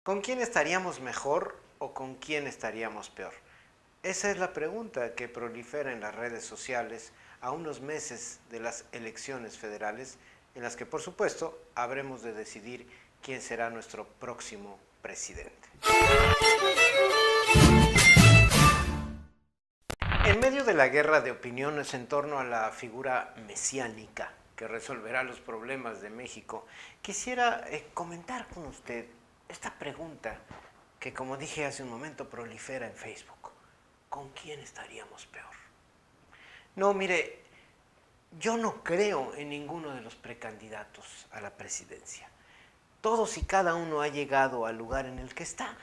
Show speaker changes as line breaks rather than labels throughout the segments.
¿Con quién estaríamos mejor o con quién estaríamos peor? Esa es la pregunta que prolifera en las redes sociales a unos meses de las elecciones federales, en las que por supuesto habremos de decidir quién será nuestro próximo presidente. En medio de la guerra de opiniones en torno a la figura mesiánica que resolverá los problemas de México, quisiera comentar con usted esta pregunta que, como dije hace un momento, prolifera en Facebook. ¿Con quién estaríamos peor? No, mire, yo no creo en ninguno de los precandidatos a la presidencia. Todos y cada uno ha llegado al lugar en el que está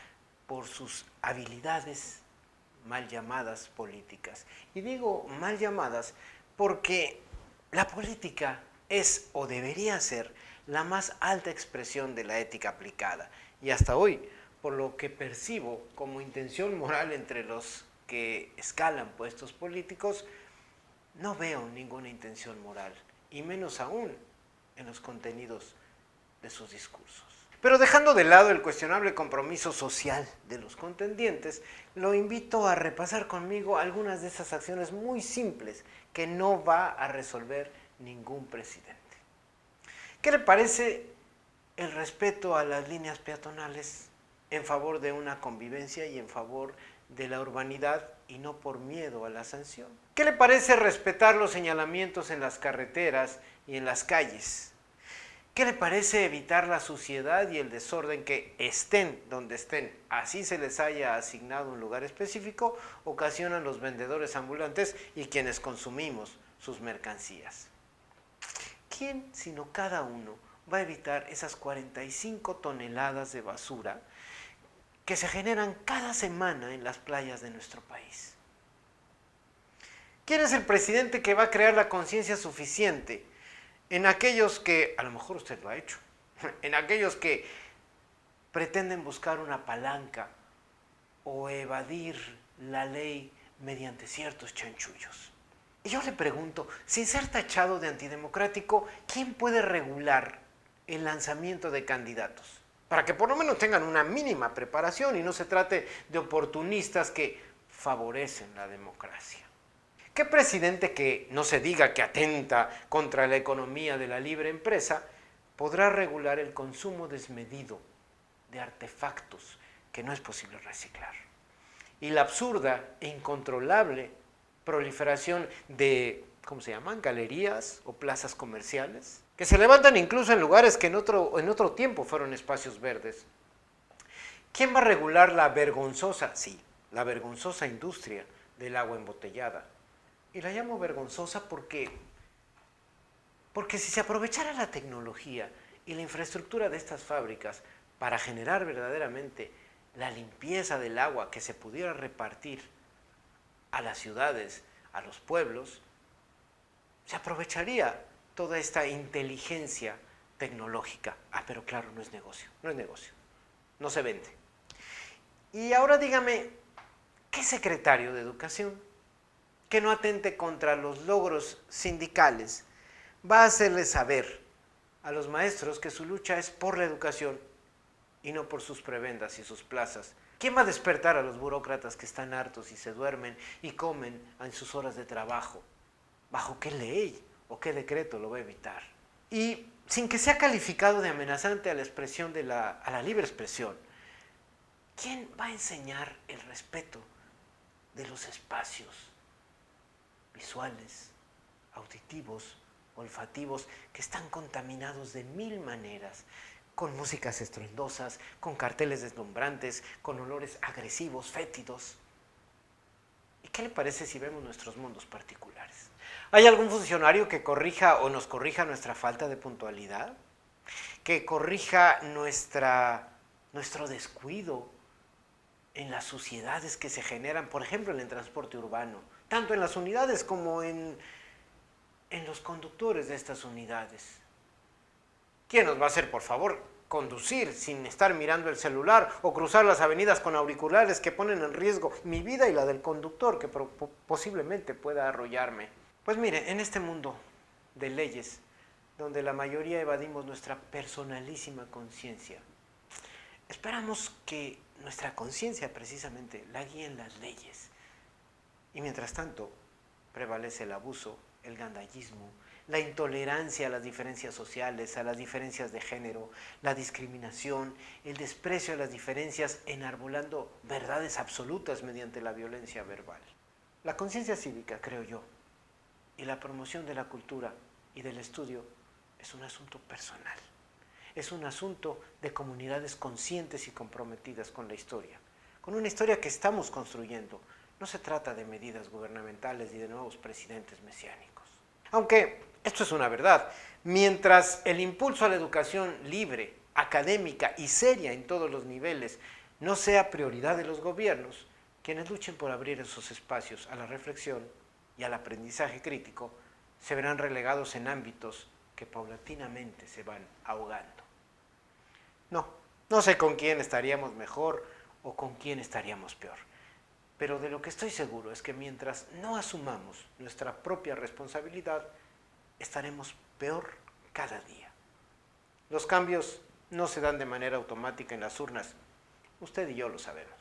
por sus habilidades mal llamadas políticas. Y digo mal llamadas porque la política es o debería ser la más alta expresión de la ética aplicada. Y hasta hoy, por lo que percibo como intención moral entre los que escalan puestos políticos, no veo ninguna intención moral, y menos aún en los contenidos de sus discursos. Pero dejando de lado el cuestionable compromiso social de los contendientes, lo invito a repasar conmigo algunas de esas acciones muy simples que no va a resolver ningún presidente. ¿Qué le parece el respeto a las líneas peatonales en favor de una convivencia y en favor de la urbanidad y no por miedo a la sanción? ¿Qué le parece respetar los señalamientos en las carreteras y en las calles? ¿Qué le parece evitar la suciedad y el desorden que estén donde estén, así se les haya asignado un lugar específico, ocasionan los vendedores ambulantes y quienes consumimos sus mercancías? ¿Quién, sino cada uno, va a evitar esas 45 toneladas de basura que se generan cada semana en las playas de nuestro país? ¿Quién es el presidente que va a crear la conciencia suficiente en aquellos que, a lo mejor usted lo ha hecho, en aquellos que pretenden buscar una palanca o evadir la ley mediante ciertos chanchullos? Y yo le pregunto, sin ser tachado de antidemocrático, ¿quién puede regular el lanzamiento de candidatos? Para que por lo menos tengan una mínima preparación y no se trate de oportunistas que favorecen la democracia. ¿Qué presidente que no se diga que atenta contra la economía de la libre empresa podrá regular el consumo desmedido de artefactos que no es posible reciclar? Y la absurda e incontrolable proliferación de, ¿cómo se llaman?, galerías o plazas comerciales, que se levantan incluso en lugares que en otro tiempo fueron espacios verdes. ¿Quién va a regular la vergonzosa, sí, la vergonzosa industria del agua embotellada? Y la llamo vergonzosa porque si se aprovechara la tecnología y la infraestructura de estas fábricas para generar verdaderamente la limpieza del agua que se pudiera repartir a las ciudades, a los pueblos, se aprovecharía toda esta inteligencia tecnológica. Pero claro, no es negocio, no se vende. Y ahora dígame, ¿qué secretario de Educación que no atente contra los logros sindicales va a hacerle saber a los maestros que su lucha es por la educación y no por sus prebendas y sus plazas? ¿Quién va a despertar a los burócratas que están hartos y se duermen y comen en sus horas de trabajo? ¿Bajo qué ley o qué decreto lo va a evitar? Y sin que sea calificado de amenazante a la expresión a la libre expresión, ¿quién va a enseñar el respeto de los espacios visuales, auditivos, olfativos, que están contaminados de mil maneras, con músicas estruendosas, con carteles deslumbrantes, con olores agresivos, fétidos? ¿Y qué le parece si vemos nuestros mundos particulares? ¿Hay algún funcionario que corrija o nos corrija nuestra falta de puntualidad? ¿Que corrija nuestro descuido en las suciedades que se generan, por ejemplo, en el transporte urbano, tanto en las unidades como en los conductores de estas unidades? ¿Quién nos va a hacer, por favor, conducir sin estar mirando el celular o cruzar las avenidas con auriculares que ponen en riesgo mi vida y la del conductor que posiblemente pueda arrollarme? Pues mire, en este mundo de leyes, donde la mayoría evadimos nuestra personalísima conciencia, Esperamos que nuestra conciencia precisamente la guíen las leyes. Y mientras tanto, prevalece el abuso, el gandallismo, la intolerancia a las diferencias sociales, a las diferencias de género, la discriminación, el desprecio a las diferencias, enarbolando verdades absolutas mediante la violencia verbal. La conciencia cívica, creo yo, y la promoción de la cultura y del estudio es un asunto personal. Es un asunto de comunidades conscientes y comprometidas con la historia, con una historia que estamos construyendo. No se trata de medidas gubernamentales y de nuevos presidentes mesiánicos. Aunque esto es una verdad, mientras el impulso a la educación libre, académica y seria en todos los niveles no sea prioridad de los gobiernos, quienes luchen por abrir esos espacios a la reflexión y al aprendizaje crítico se verán relegados en ámbitos que paulatinamente se van ahogando. No sé con quién estaríamos mejor o con quién estaríamos peor. Pero de lo que estoy seguro es que mientras no asumamos nuestra propia responsabilidad, estaremos peor cada día. Los cambios no se dan de manera automática en las urnas. Usted y yo lo sabemos.